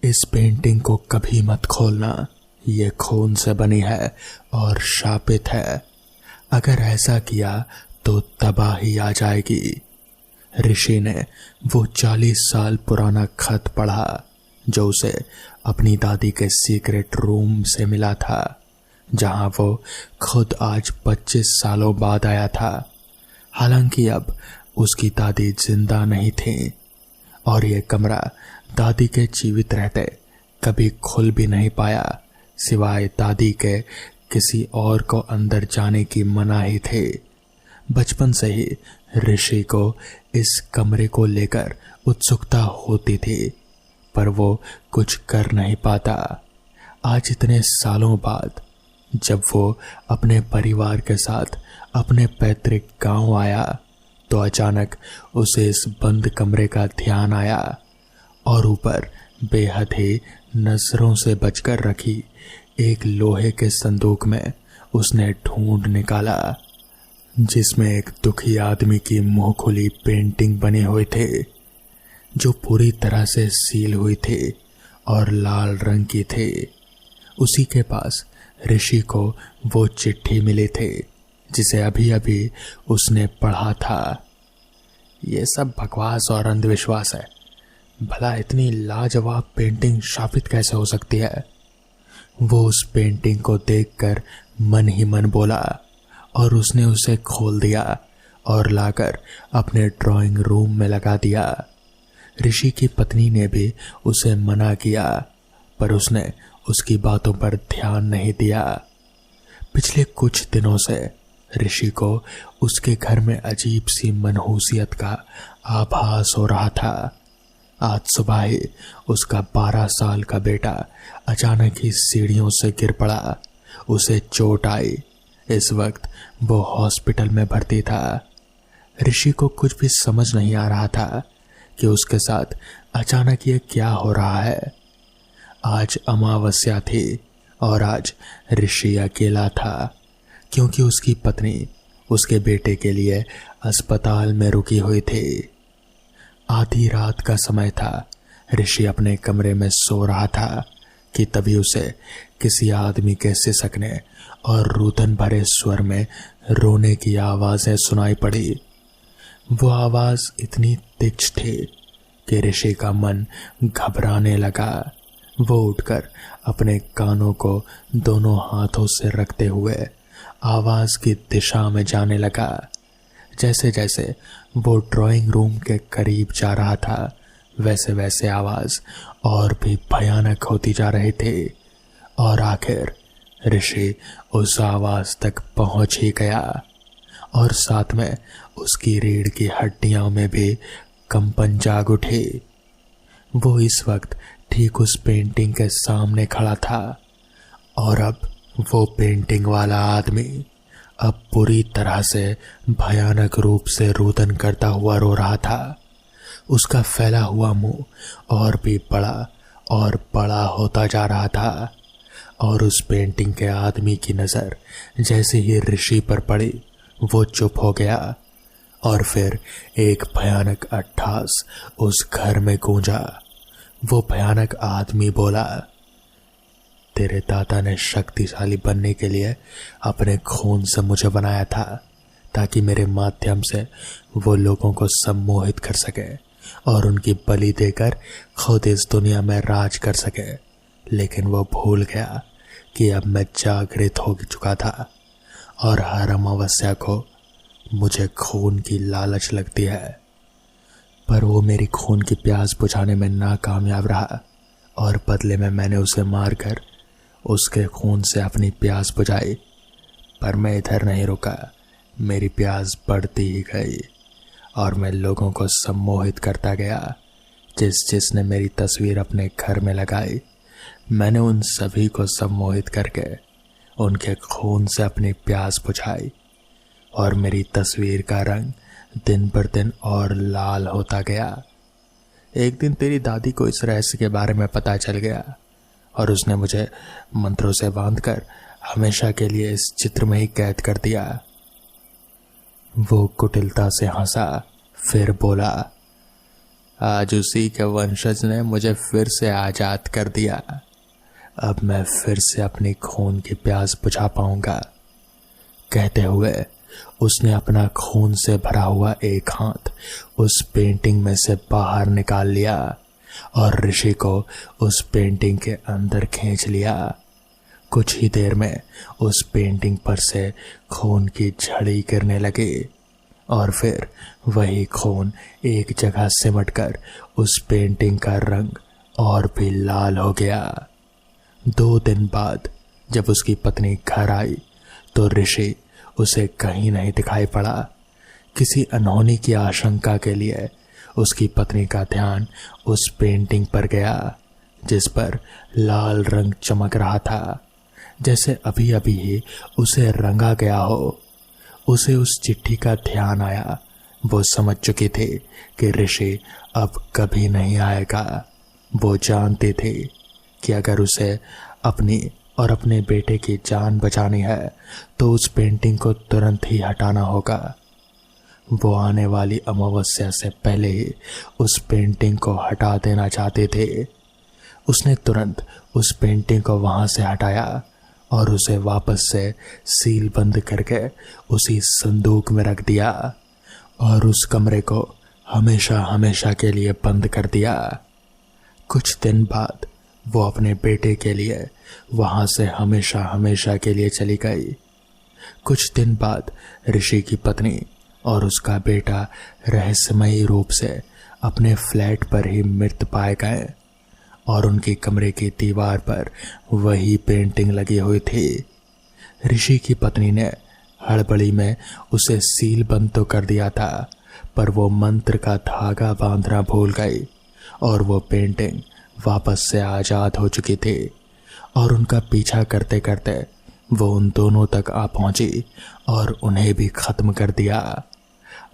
इस पेंटिंग को कभी मत खोलना, ये खून से बनी है और शापित है। अगर ऐसा किया तो तबाही आ जाएगी। ऋषि ने वो 40 साल पुराना खत पढ़ा जो उसे अपनी दादी के सीक्रेट रूम से मिला था, जहां वो खुद आज 25 सालों बाद आया था। हालांकि अब उसकी दादी जिंदा नहीं थी और ये कमरा दादी के जीवित रहते कभी खुल भी नहीं पाया, सिवाय दादी के किसी और को अंदर जाने की मनाही थी। बचपन से ही ऋषि को इस कमरे को लेकर उत्सुकता होती थी, पर वो कुछ कर नहीं पाता। आज इतने सालों बाद जब वो अपने परिवार के साथ अपने पैतृक गांव आया तो अचानक उसे इस बंद कमरे का ध्यान आया और ऊपर बेहद ही नजरों से बचकर रखी एक लोहे के संदूक में उसने ढूंढ निकाला, जिसमें एक दुखी आदमी की मुंह खुली पेंटिंग बने हुए थे जो पूरी तरह से सील हुई थी और लाल रंग की थी। उसी के पास ऋषि को वो चिट्ठी मिली थी जिसे अभी अभी उसने पढ़ा था। ये सब बकवास और अंधविश्वास है। भला इतनी लाजवाब पेंटिंग शापित कैसे हो सकती है? वो उस पेंटिंग को देखकर मन ही मन बोला और उसने उसे खोल दिया और लाकर अपने ड्राइंग रूम में लगा दिया। ऋषि की पत्नी ने भी उसे मना किया, पर उसने उसकी बातों पर ध्यान नहीं दिया। पिछले कुछ दिनों से ऋषि को उसके घर में अजीब सी मनहूसियत का आभास हो रहा था। आज सुबह ही उसका 12 साल का बेटा अचानक ही सीढ़ियों से गिर पड़ा। उसे चोट आई। इस वक्त वो हॉस्पिटल में भर्ती था। ऋषि को कुछ भी समझ नहीं आ रहा था कि उसके साथ अचानक ये क्या हो रहा है। आज अमावस्या थी और आज ऋषि अकेला था, क्योंकि उसकी पत्नी उसके बेटे के लिए अस्पताल में रुकी हुई थी। आधी रात का समय था। ऋषि अपने कमरे में सो रहा था कि तभी उसे किसी आदमी के सिसकने और रुदन भरे स्वर में रोने की आवाजें सुनाई पड़ी। वो आवाज इतनी तीक्ष्ण थी कि ऋषि का मन घबराने लगा। वो उठकर अपने कानों को दोनों हाथों से रखते हुए आवाज की दिशा में जाने लगा। जैसे जैसे वो ड्राइंग रूम के करीब जा रहा था, वैसे वैसे आवाज और भी भयानक होती जा रही थी और आखिर ऋषि उस आवाज तक पहुंच ही गया और साथ में उसकी रीढ़ की हड्डियों में भी कंपन जाग उठी। वो इस वक्त ठीक उस पेंटिंग के सामने खड़ा था और अब वो पेंटिंग वाला आदमी अब पूरी तरह से भयानक रूप से रुदन करता हुआ रो रहा था। उसका फैला हुआ मुंह और भी बड़ा और बड़ा होता जा रहा था और उस पेंटिंग के आदमी की नजर जैसे ही ऋषि पर पड़ी वो चुप हो गया और फिर एक भयानक अट्ठास उस घर में गूंजा। वो भयानक आदमी बोला, तेरे दादा ने शक्तिशाली बनने के लिए अपने खून से मुझे बनाया था ताकि मेरे माध्यम से वो लोगों को सम्मोहित कर सके और उनकी बलि देकर खुद इस दुनिया में राज कर सके। लेकिन वो भूल गया कि अब मैं जागृत हो चुका था और हर अमावस्या को मुझे खून की लालच लगती है, पर वो मेरी खून की प्यास बुझाने में नाकामयाब रहा और बदले में मैंने उसे मारकर उसके खून से अपनी प्यास बुझाई। पर मैं इधर नहीं रुका, मेरी प्यास बढ़ती ही गई और मैं लोगों को सम्मोहित करता गया। जिसने मेरी तस्वीर अपने घर में लगाई, मैंने उन सभी को सम्मोहित करके उनके खून से अपनी प्यास बुझाई और मेरी तस्वीर का रंग दिन पर दिन और लाल होता गया। एक दिन तेरी दादी को इस रहस्य के बारे में पता चल गया और उसने मुझे मंत्रों से बांधकर हमेशा के लिए इस चित्र में ही कैद कर दिया। वो कुटिलता से हंसा, फिर बोला, आज उसी के वंशज ने मुझे फिर से आजाद कर दिया। अब मैं फिर से अपनी खून की प्यास बुझा पाऊंगा। कहते हुए उसने अपना खून से भरा हुआ एक हाथ उस पेंटिंग में से बाहर निकाल लिया और ऋषि को उस पेंटिंग के अंदर खींच लिया। कुछ ही देर में उस पेंटिंग पर से खून की झड़ी गिरने लगी और फिर वही खून एक जगह सिमटकर उस पेंटिंग का रंग और भी लाल हो गया। 2 दिन बाद जब उसकी पत्नी घर आई तो ऋषि उसे कहीं नहीं दिखाई पड़ा। किसी अनहोनी की आशंका के लिए उसकी पत्नी का ध्यान उस पेंटिंग पर गया जिस पर लाल रंग चमक रहा था, जैसे अभी अभी ही उसे रंगा गया हो। उसे उस चिट्ठी का ध्यान आया। वो समझ चुकी थी कि ऋषि अब कभी नहीं आएगा। वो जानती थी कि अगर उसे अपनी और अपने बेटे की जान बचानी है तो उस पेंटिंग को तुरंत ही हटाना होगा। वो आने वाली अमावस्या से पहले ही उस पेंटिंग को हटा देना चाहते थे। उसने तुरंत उस पेंटिंग को वहां से हटाया और उसे वापस से सील बंद करके उसी संदूक में रख दिया और उस कमरे को हमेशा हमेशा के लिए बंद कर दिया। कुछ दिन बाद वो अपने बेटे के लिए वहां से हमेशा हमेशा के लिए चली गई। कुछ दिन बाद ऋषि की पत्नी और उसका बेटा रहस्यमयी रूप से अपने फ्लैट पर ही मृत पाए गए और उनके कमरे की दीवार पर वही पेंटिंग लगी हुई थी। ऋषि की पत्नी ने हड़बड़ी में उसे सील बंद तो कर दिया था, पर वो मंत्र का धागा बांधना भूल गई और वो पेंटिंग वापस से आजाद हो चुकी थी और उनका पीछा करते करते वो उन दोनों तक आ पहुंची और उन्हें भी खत्म कर दिया।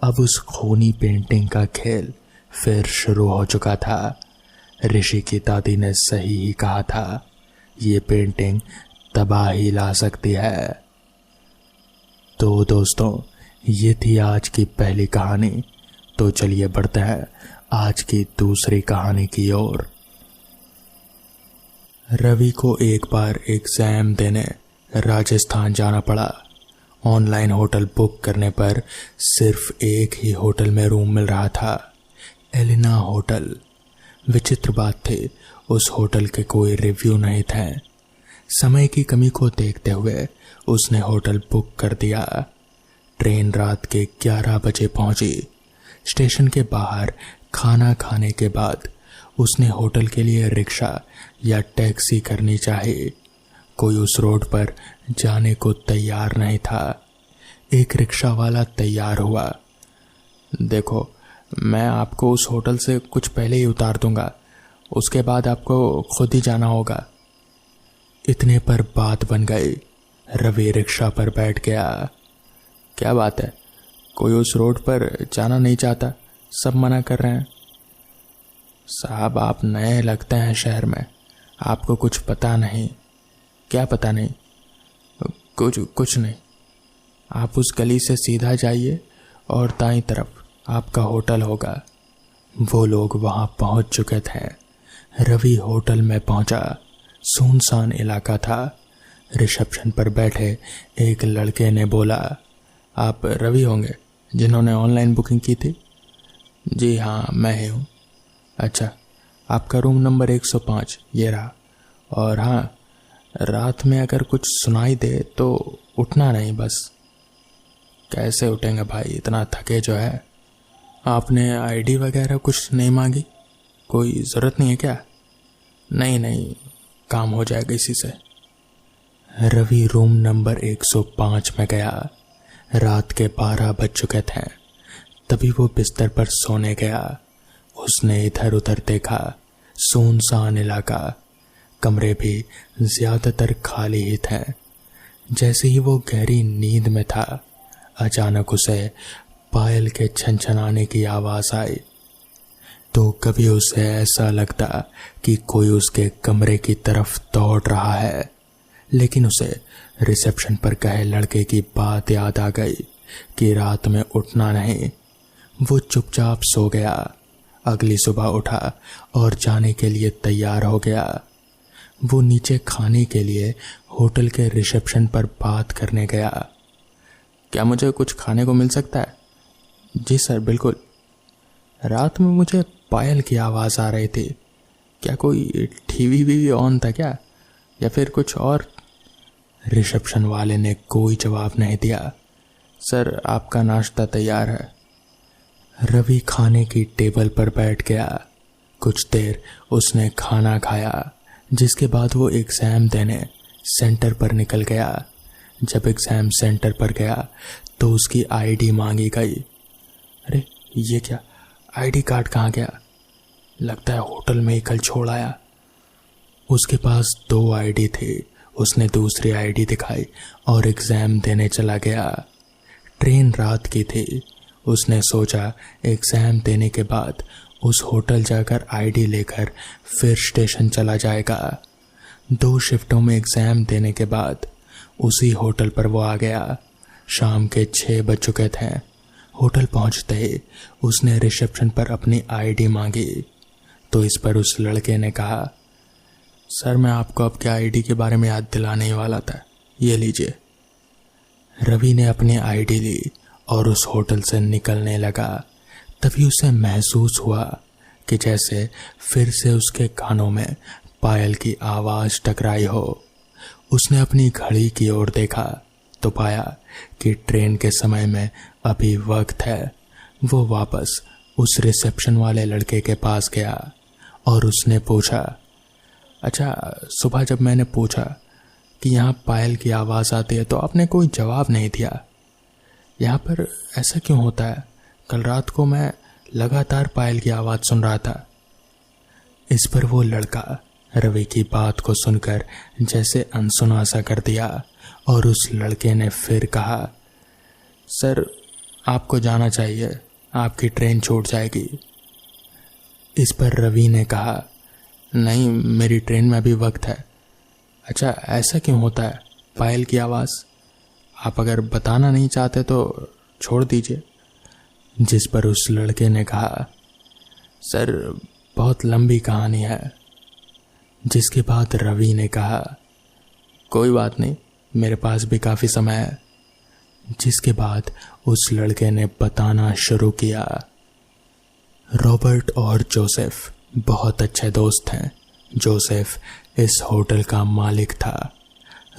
अब उस खूनी पेंटिंग का खेल फिर शुरू हो चुका था। ऋषि की दादी ने सही ही कहा था, ये पेंटिंग तबाही ला सकती है। तो दोस्तों, ये थी आज की पहली कहानी। तो चलिए बढ़ते हैं आज की दूसरी कहानी की ओर। रवि को एक बार एग्जाम देने राजस्थान जाना पड़ा। ऑनलाइन होटल बुक करने पर सिर्फ एक ही होटल में रूम मिल रहा था, एलिना होटल। विचित्र बात थी, उस होटल के कोई रिव्यू नहीं थे। समय की कमी को देखते हुए उसने होटल बुक कर दिया। ट्रेन रात के 11 बजे पहुंची। स्टेशन के बाहर खाना खाने के बाद उसने होटल के लिए रिक्शा या टैक्सी करनी चाहिए। कोई उस रोड पर जाने को तैयार नहीं था। एक रिक्शा वाला तैयार हुआ। देखो, मैं आपको उस होटल से कुछ पहले ही उतार दूंगा, उसके बाद आपको खुद ही जाना होगा। इतने पर बात बन गई। रवि रिक्शा पर बैठ गया। क्या बात है, कोई उस रोड पर जाना नहीं चाहता, सब मना कर रहे हैं। साहब, आप नए लगते हैं शहर में, आपको कुछ पता नहीं। क्या पता नहीं? कुछ नहीं। आप उस गली से सीधा जाइए और दाईं तरफ आपका होटल होगा। वो लोग वहां पहुंच चुके थे। रवि होटल में पहुंचा। सुनसान इलाका था। रिसेप्शन पर बैठे एक लड़के ने बोला, आप रवि होंगे जिन्होंने ऑनलाइन बुकिंग की थी? जी हाँ, मैं ही हूँ। अच्छा, आपका रूम नंबर 105 ये रहा। और हाँ, रात में अगर कुछ सुनाई दे तो उठना नहीं बस। कैसे उठेंगे भाई, इतना थके जो है। आपने आईडी वगैरह कुछ नहीं मांगी? कोई ज़रूरत नहीं है क्या? नहीं, काम हो जाएगा इसी से। रवि रूम नंबर 105 में गया। रात के 12 बज चुके थे। तभी वो बिस्तर पर सोने गया। उसने इधर उधर देखा। सुनसान इलाका, कमरे भी ज्यादातर खाली ही थे। जैसे ही वो गहरी नींद में था, अचानक उसे पायल के छनछनाने की आवाज आई। तो कभी उसे ऐसा लगता कि कोई उसके कमरे की तरफ दौड़ रहा है, लेकिन उसे रिसेप्शन पर कहे लड़के की बात याद आ गई कि रात में उठना नहीं। वो चुपचाप सो गया। अगली सुबह उठा और जाने के लिए तैयार हो गया। वो नीचे खाने के लिए होटल के रिसेप्शन पर बात करने गया। क्या मुझे कुछ खाने को मिल सकता है? जी सर, बिल्कुल। रात में मुझे पायल की आवाज़ आ रही थी। क्या कोई टीवी भी ऑन था क्या, या फिर कुछ और? रिसेप्शन वाले ने कोई जवाब नहीं दिया। सर, आपका नाश्ता तैयार है। रवि खाने की टेबल पर बैठ गया। कुछ देर उसने खाना खाया, जिसके बाद वो एग्ज़ाम देने सेंटर पर निकल गया। जब एग्ज़ाम सेंटर पर गया तो उसकी आईडी मांगी गई। अरे ये क्या, आईडी कार्ड कहाँ गया? लगता है होटल में ही कल छोड़ आया। उसके पास 2 आईडी थे। उसने दूसरी आईडी दिखाई और एग्ज़ाम देने चला गया। ट्रेन रात की थी। उसने सोचा एग्ज़ाम देने के बाद उस होटल जाकर आईडी लेकर फिर स्टेशन चला जाएगा। 2 शिफ्टों में एग्ज़ाम देने के बाद उसी होटल पर वो आ गया। शाम के 6 बज चुके थे। होटल पहुंचते ही उसने रिसेप्शन पर अपनी आईडी मांगी, तो इस पर उस लड़के ने कहा, सर मैं आपको आपके आईडी के बारे में याद दिलाने ही वाला था, ये लीजिए। रवि ने अपनी आईडी ली और उस होटल से निकलने लगा। तभी उसे महसूस हुआ कि जैसे फिर से उसके कानों में पायल की आवाज़ टकराई हो। उसने अपनी घड़ी की ओर देखा तो पाया कि ट्रेन के समय में अभी वक्त है। वो वापस उस रिसेप्शन वाले लड़के के पास गया और उसने पूछा, अच्छा सुबह जब मैंने पूछा कि यहाँ पायल की आवाज़ आती है तो आपने कोई जवाब नहीं दिया। यहाँ पर ऐसा क्यों होता है? कल रात को मैं लगातार पायल की आवाज़ सुन रहा था। इस पर वो लड़का रवि की बात को सुनकर जैसे अनसुना सा कर दिया और उस लड़के ने फिर कहा, सर आपको जाना चाहिए, आपकी ट्रेन छूट जाएगी। इस पर रवि ने कहा, नहीं मेरी ट्रेन में अभी वक्त है। अच्छा ऐसा क्यों होता है? पायल की आवाज़ आप अगर बताना नहीं चाहते तो छोड़ दीजिए। जिस पर उस लड़के ने कहा, सर बहुत लंबी कहानी है। जिसके बाद रवि ने कहा, कोई बात नहीं, मेरे पास भी काफ़ी समय है। जिसके बाद उस लड़के ने बताना शुरू किया। रॉबर्ट और जोसेफ बहुत अच्छे दोस्त हैं। जोसेफ इस होटल का मालिक था।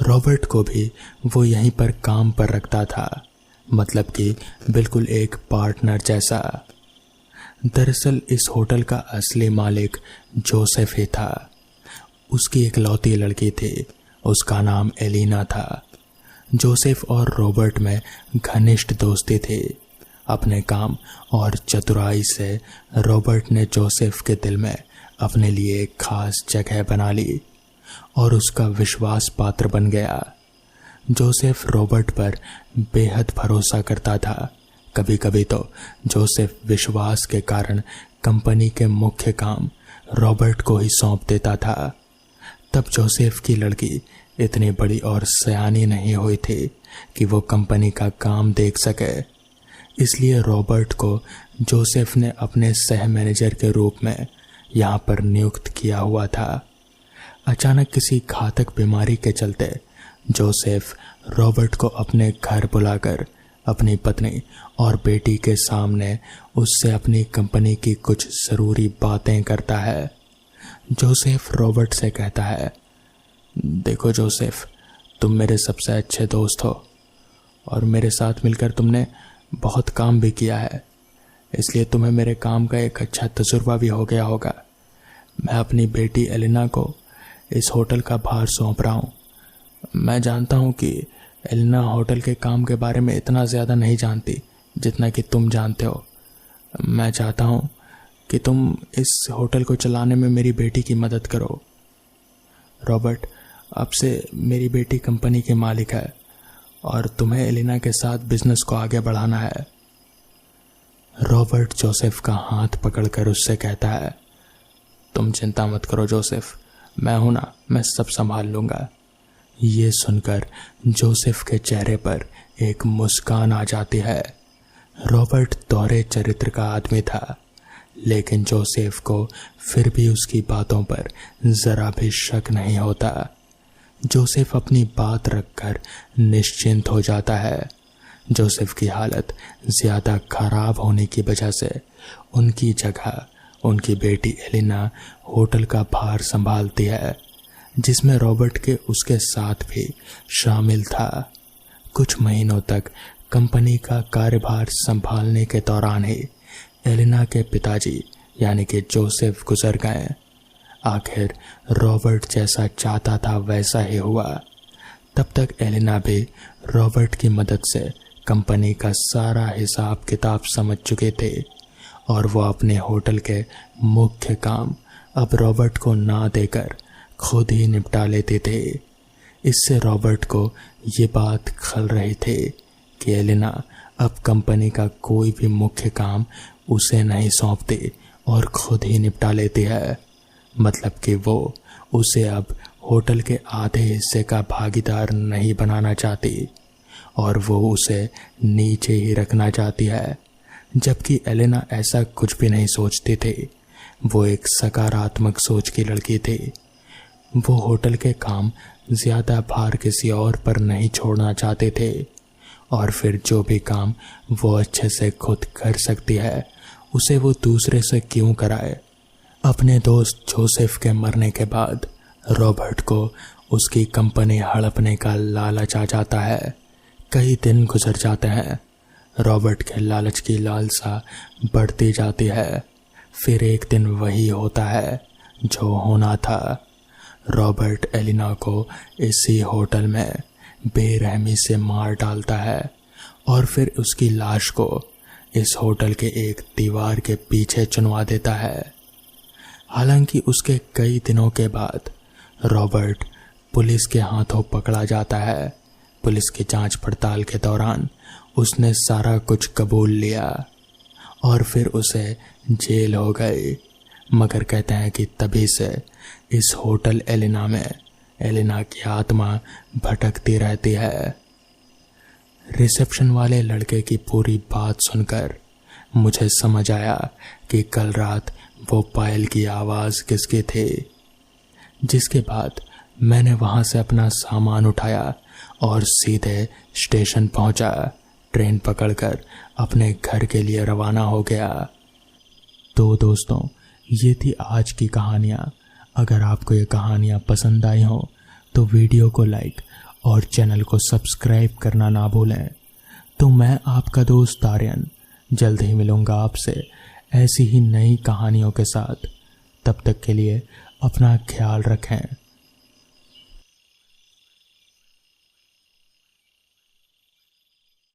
रॉबर्ट को भी वो यहीं पर काम पर रखता था, मतलब कि बिल्कुल एक पार्टनर जैसा। दरअसल इस होटल का असली मालिक जोसेफ ही था। उसकी इकलौती लड़की थी, उसका नाम एलिना था। जोसेफ और रॉबर्ट में घनिष्ठ दोस्ती थी। अपने काम और चतुराई से रॉबर्ट ने जोसेफ के दिल में अपने लिए एक खास जगह बना ली और उसका विश्वास पात्र बन गया। जोसेफ रॉबर्ट पर बेहद भरोसा करता था। कभी कभी तो जोसेफ विश्वास के कारण कंपनी के मुख्य काम रॉबर्ट को ही सौंप देता था। तब जोसेफ की लड़की इतनी बड़ी और सयानी नहीं हुई थी कि वो कंपनी का काम देख सके। इसलिए रॉबर्ट को जोसेफ ने अपने सह मैनेजर के रूप में यहाँ पर नियुक्त किया हुआ था। अचानक किसी घातक बीमारी के चलते जोसेफ रॉबर्ट को अपने घर बुलाकर अपनी पत्नी और बेटी के सामने उससे अपनी कंपनी की कुछ ज़रूरी बातें करता है। जोसेफ रॉबर्ट से कहता है, देखो जोसेफ, तुम मेरे सबसे अच्छे दोस्त हो और मेरे साथ मिलकर तुमने बहुत काम भी किया है, इसलिए तुम्हें मेरे काम का एक अच्छा तजुर्बा भी हो गया होगा। मैं अपनी बेटी एलिना को इस होटल का भार सौंप रहा हूँ। मैं जानता हूँ कि एलिना होटल के काम के बारे में इतना ज़्यादा नहीं जानती जितना कि तुम जानते हो। मैं चाहता हूँ कि तुम इस होटल को चलाने में मेरी बेटी की मदद करो। रॉबर्ट, अब से मेरी बेटी कंपनी के मालिक है और तुम्हें एलिना के साथ बिजनेस को आगे बढ़ाना है। रॉबर्ट जोसेफ का हाथ पकड़कर उससे कहता है, तुम चिंता मत करो जोसेफ, मैं हूं ना, मैं सब संभाल लूंगा। ये सुनकर जोसेफ के चेहरे पर एक मुस्कान आ जाती है। रॉबर्ट दोहरे चरित्र का आदमी था। लेकिन जोसेफ को फिर भी उसकी बातों पर जरा भी शक नहीं होता। जोसेफ अपनी बात रखकर निश्चिंत हो जाता है। जोसेफ की हालत ज्यादा खराब होने की वजह से उनकी जगह उनकी बेटी एलिना होटल का भार संभालती है, जिसमें रॉबर्ट के उसके साथ भी शामिल था। कुछ महीनों तक कंपनी का कार्यभार संभालने के दौरान ही एलिना के पिताजी यानी कि जोसेफ गुजर गए। आखिर रॉबर्ट जैसा चाहता था वैसा ही हुआ। तब तक एलिना भी रॉबर्ट की मदद से कंपनी का सारा हिसाब किताब समझ चुके थे और वो अपने होटल के मुख्य काम अब रॉबर्ट को ना देकर खुद ही निपटा लेते थे। इससे रॉबर्ट को ये बात खल रही थी कि एलिना अब कंपनी का कोई भी मुख्य काम उसे नहीं सौंपती और खुद ही निपटा लेती है। मतलब कि वो उसे अब होटल के आधे हिस्से का भागीदार नहीं बनाना चाहती और वो उसे नीचे ही रखना चाहती है, जबकि एलिना ऐसा कुछ भी नहीं सोचती थी। वो एक सकारात्मक सोच की लड़की थी। वो होटल के काम ज्यादा भार किसी और पर नहीं छोड़ना चाहते थे और फिर जो भी काम वो अच्छे से खुद कर सकती है उसे वो दूसरे से क्यों कराए। अपने दोस्त जोसेफ के मरने के बाद रॉबर्ट को उसकी कंपनी हड़पने का लालच आ जाता है। कई दिन गुजर जाते हैं। रॉबर्ट के लालच की लालसा बढ़ती जाती है। फिर एक दिन वही होता है जो होना था। रॉबर्ट एलिना को इसी होटल में बेरहमी से मार डालता है और फिर उसकी लाश को इस होटल के एक दीवार के पीछे चुनवा देता है। हालांकि उसके कई दिनों के बाद रॉबर्ट पुलिस के हाथों पकड़ा जाता है। पुलिस की जांच पड़ताल के दौरान उसने सारा कुछ कबूल लिया और फिर उसे जेल हो गई। मगर कहते हैं कि तभी से इस होटल एलिना में एलिना की आत्मा भटकती रहती है। रिसेप्शन वाले लड़के की पूरी बात सुनकर मुझे समझ आया कि कल रात वो पायल की आवाज किसकी थी। जिसके बाद मैंने वहां से अपना सामान उठाया और सीधे स्टेशन पहुंचा। ट्रेन पकड़कर अपने घर के लिए रवाना हो गया। तो दोस्तों, ये थी आज की कहानियाँ। अगर आपको ये कहानियाँ पसंद आई हो तो वीडियो को लाइक और चैनल को सब्सक्राइब करना ना भूलें। तो मैं आपका दोस्त आर्यन जल्द ही मिलूंगा आपसे ऐसी ही नई कहानियों के साथ। तब तक के लिए अपना ख्याल रखें।